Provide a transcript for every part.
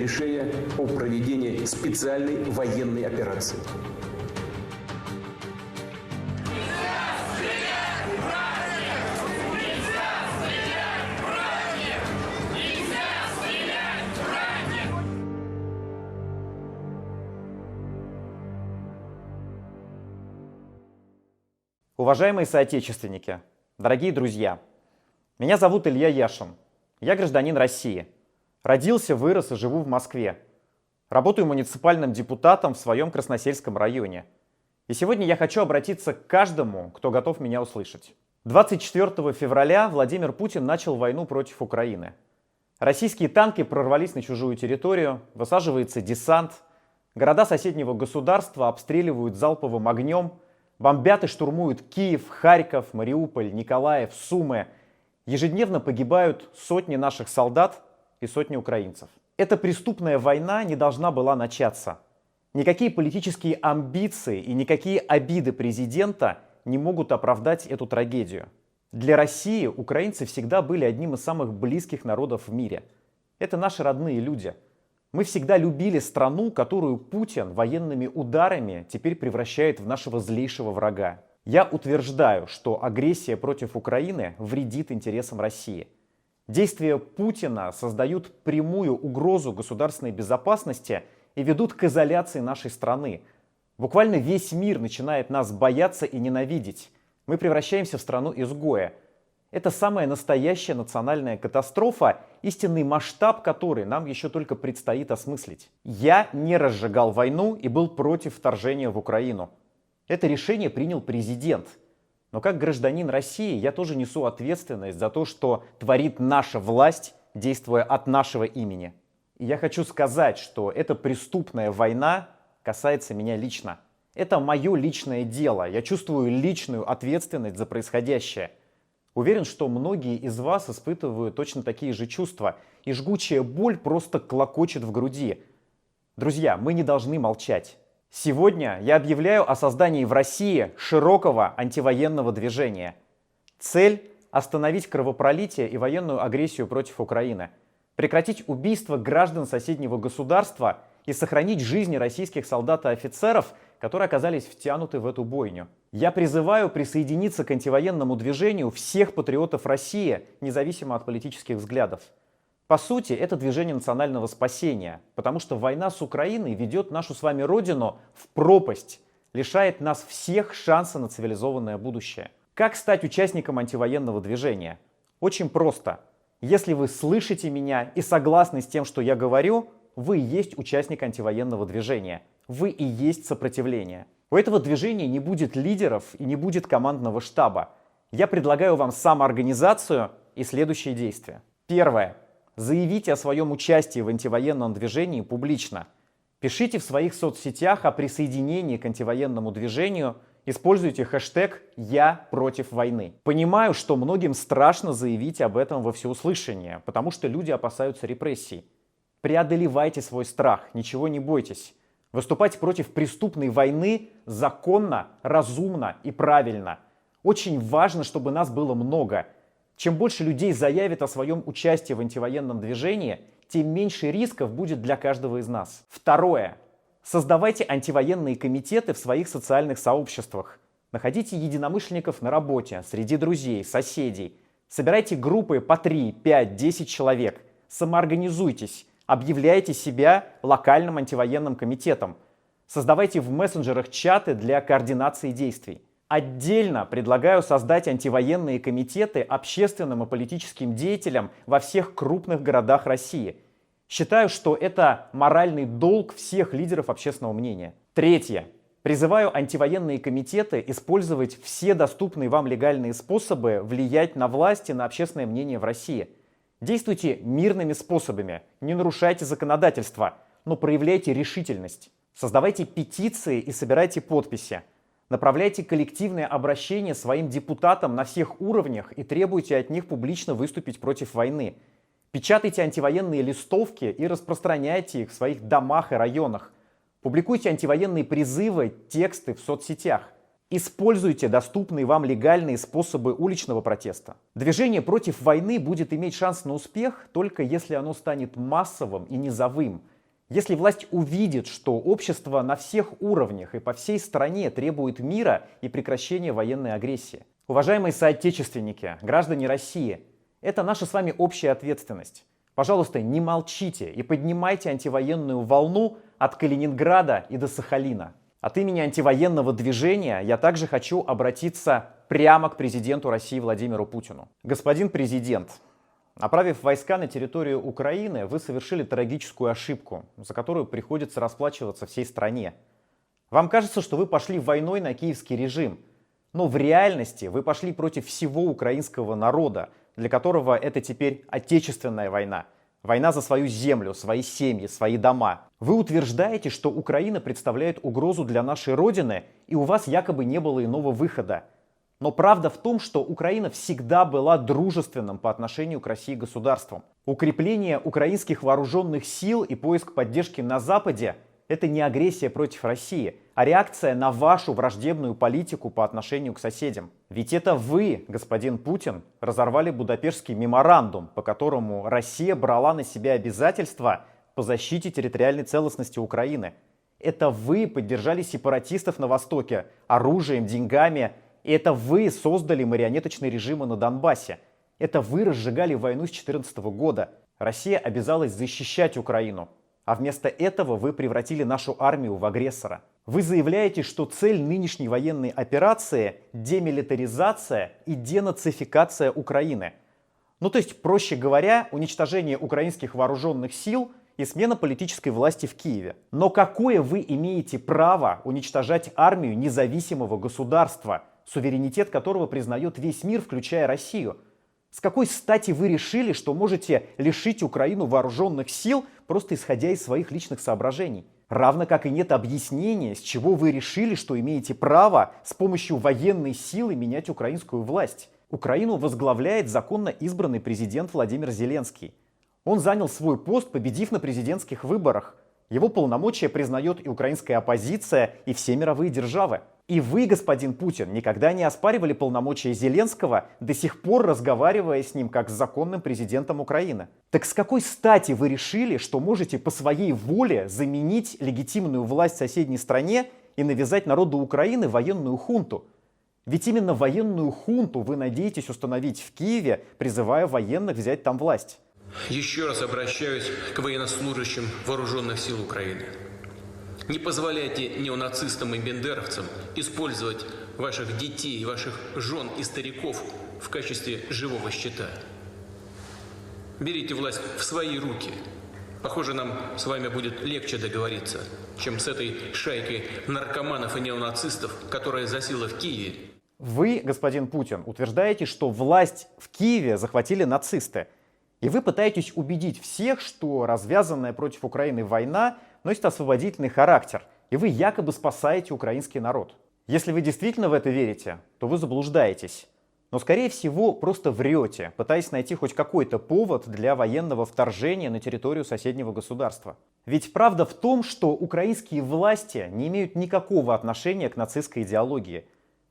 решение о проведении специальной военной операции. Уважаемые соотечественники, дорогие друзья, меня зовут Илья Яшин, я гражданин России, родился, вырос и живу в Москве, работаю муниципальным депутатом в своем Красносельском районе. И сегодня я хочу обратиться к каждому, кто готов меня услышать. 24 февраля Владимир Путин начал войну против Украины. Российские танки прорвались на чужую территорию, высаживается десант, города соседнего государства обстреливают залповым огнем, бомбят и штурмуют Киев, Харьков, Мариуполь, Николаев, Сумы. Ежедневно погибают сотни наших солдат и сотни украинцев. Эта преступная война не должна была начаться. Никакие политические амбиции и никакие обиды президента не могут оправдать эту трагедию. Для России украинцы всегда были одним из самых близких народов в мире. Это наши родные люди. Мы всегда любили страну, которую Путин военными ударами теперь превращает в нашего злейшего врага. Я утверждаю, что агрессия против Украины вредит интересам России. Действия Путина создают прямую угрозу государственной безопасности и ведут к изоляции нашей страны. Буквально весь мир начинает нас бояться и ненавидеть. Мы превращаемся в страну-изгоя. Это самая настоящая национальная катастрофа, истинный масштаб которой нам еще только предстоит осмыслить. Я не разжигал войну и был против вторжения в Украину. Это решение принял президент. Но как гражданин России я тоже несу ответственность за то, что творит наша власть, действуя от нашего имени. И я хочу сказать, что эта преступная война касается меня лично. Это мое личное дело. Я чувствую личную ответственность за происходящее. Уверен, что многие из вас испытывают точно такие же чувства, и жгучая боль просто клокочет в груди. Друзья, мы не должны молчать. Сегодня я объявляю о создании в России широкого антивоенного движения. Цель – остановить кровопролитие и военную агрессию против Украины, прекратить убийство граждан соседнего государства и сохранить жизни российских солдат и офицеров, которые оказались втянуты в эту бойню. Я призываю присоединиться к антивоенному движению всех патриотов России, независимо от политических взглядов. По сути, это движение национального спасения, потому что война с Украиной ведет нашу с вами родину в пропасть, лишает нас всех шанса на цивилизованное будущее. Как стать участником антивоенного движения? Очень просто. Если вы слышите меня и согласны с тем, что я говорю, вы и есть участник антивоенного движения. Вы и есть сопротивление. У этого движения не будет лидеров и не будет командного штаба. Я предлагаю вам самоорганизацию и следующие действия. Первое. Заявите о своем участии в антивоенном движении публично. Пишите в своих соцсетях о присоединении к антивоенному движению. Используйте хэштег «Я против войны». Понимаю, что многим страшно заявить об этом во всеуслышание, потому что люди опасаются репрессий. Преодолевайте свой страх, ничего не бойтесь. Выступать против преступной войны законно, разумно и правильно. Очень важно, чтобы нас было много. Чем больше людей заявит о своем участии в антивоенном движении, тем меньше рисков будет для каждого из нас. Второе. Создавайте антивоенные комитеты в своих социальных сообществах. Находите единомышленников на работе, среди друзей, соседей. Собирайте группы по 3, 5, 10 человек. Самоорганизуйтесь. Объявляйте себя локальным антивоенным комитетом. Создавайте в мессенджерах чаты для координации действий. Отдельно предлагаю создать антивоенные комитеты общественным и политическим деятелям во всех крупных городах России. Считаю, что это моральный долг всех лидеров общественного мнения. Третье. Призываю антивоенные комитеты использовать все доступные вам легальные способы влиять на власть и на общественное мнение в России. Действуйте мирными способами, не нарушайте законодательство, но проявляйте решительность. Создавайте петиции и собирайте подписи. Направляйте коллективное обращение своим депутатам на всех уровнях и требуйте от них публично выступить против войны. Печатайте антивоенные листовки и распространяйте их в своих домах и районах. Публикуйте антивоенные призывы, тексты в соцсетях. Используйте доступные вам легальные способы уличного протеста. Движение против войны будет иметь шанс на успех только если оно станет массовым и низовым. Если власть увидит, что общество на всех уровнях и по всей стране требует мира и прекращения военной агрессии. Уважаемые соотечественники, граждане России, это наша с вами общая ответственность. Пожалуйста, не молчите и поднимайте антивоенную волну от Калининграда и до Сахалина. От имени антивоенного движения я также хочу обратиться прямо к президенту России Владимиру Путину. Господин президент, направив войска на территорию Украины, вы совершили трагическую ошибку, за которую приходится расплачиваться всей стране. Вам кажется, что вы пошли войной на киевский режим, но в реальности вы пошли против всего украинского народа, для которого это теперь отечественная война. Война за свою землю, свои семьи, свои дома. Вы утверждаете, что Украина представляет угрозу для нашей Родины, и у вас якобы не было иного выхода. Но правда в том, что Украина всегда была дружественным по отношению к России государством. Укрепление украинских вооруженных сил и поиск поддержки на Западе – это не агрессия против России, а реакция на вашу враждебную политику по отношению к соседям. Ведь это вы, господин Путин, разорвали Будапештский меморандум, по которому Россия брала на себя обязательства по защите территориальной целостности Украины. Это вы поддержали сепаратистов на Востоке оружием, деньгами. И это вы создали марионеточные режимы на Донбассе. Это вы разжигали войну с 2014 года. Россия обязалась защищать Украину. А вместо этого вы превратили нашу армию в агрессора. Вы заявляете, что цель нынешней военной операции – демилитаризация и денацификация Украины. Ну то есть, проще говоря, уничтожение украинских вооруженных сил и смена политической власти в Киеве. Но какое вы имеете право уничтожать армию независимого государства, суверенитет которого признает весь мир, включая Россию? С какой стати вы решили, что можете лишить Украину вооруженных сил, просто исходя из своих личных соображений? Равно как и нет объяснения, с чего вы решили, что имеете право с помощью военной силы менять украинскую власть. Украину возглавляет законно избранный президент Владимир Зеленский. Он занял свой пост, победив на президентских выборах. Его полномочия признает и украинская оппозиция, и все мировые державы. И вы, господин Путин, никогда не оспаривали полномочия Зеленского, до сих пор разговаривая с ним как с законным президентом Украины. Так с какой стати вы решили, что можете по своей воле заменить легитимную власть в соседней стране и навязать народу Украины военную хунту? Ведь именно военную хунту вы надеетесь установить в Киеве, призывая военных взять там власть. Еще раз обращаюсь к военнослужащим вооруженных сил Украины. Не позволяйте неонацистам и бендеровцам использовать ваших детей, ваших жен и стариков в качестве живого щита. Берите власть в свои руки. Похоже, нам с вами будет легче договориться, чем с этой шайкой наркоманов и неонацистов, которая засела в Киеве. Вы, господин Путин, утверждаете, что власть в Киеве захватили нацисты. И вы пытаетесь убедить всех, что развязанная против Украины война носит освободительный характер, и вы якобы спасаете украинский народ. Если вы действительно в это верите, то вы заблуждаетесь. Но, скорее всего, просто врете, пытаясь найти хоть какой-то повод для военного вторжения на территорию соседнего государства. Ведь правда в том, что украинские власти не имеют никакого отношения к нацистской идеологии.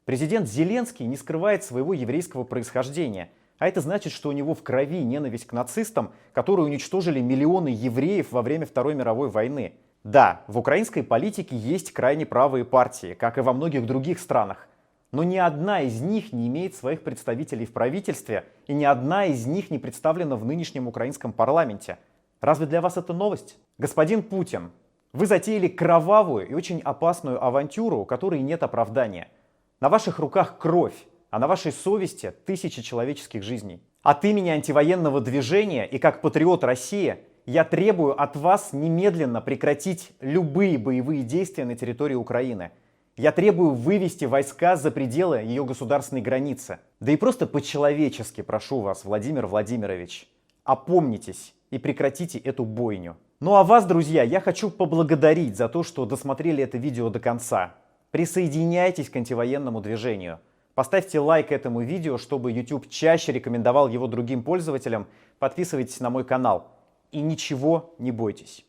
Президент Зеленский не скрывает своего еврейского происхождения. А это значит, что у него в крови ненависть к нацистам, которые уничтожили миллионы евреев во время Второй мировой войны. Да, в украинской политике есть крайне правые партии, как и во многих других странах. Но ни одна из них не имеет своих представителей в правительстве, и ни одна из них не представлена в нынешнем украинском парламенте. Разве для вас это новость? Господин Путин, вы затеяли кровавую и очень опасную авантюру, у которой нет оправдания. На ваших руках кровь. А на вашей совести тысячи человеческих жизней. От имени антивоенного движения и как патриот России я требую от вас немедленно прекратить любые боевые действия на территории Украины. Я требую вывести войска за пределы ее государственной границы. Да и просто по-человечески прошу вас, Владимир Владимирович, опомнитесь и прекратите эту бойню. Ну а вас, друзья, я хочу поблагодарить за то, что досмотрели это видео до конца. Присоединяйтесь к антивоенному движению. Поставьте лайк этому видео, чтобы YouTube чаще рекомендовал его другим пользователям. Подписывайтесь на мой канал. И ничего не бойтесь.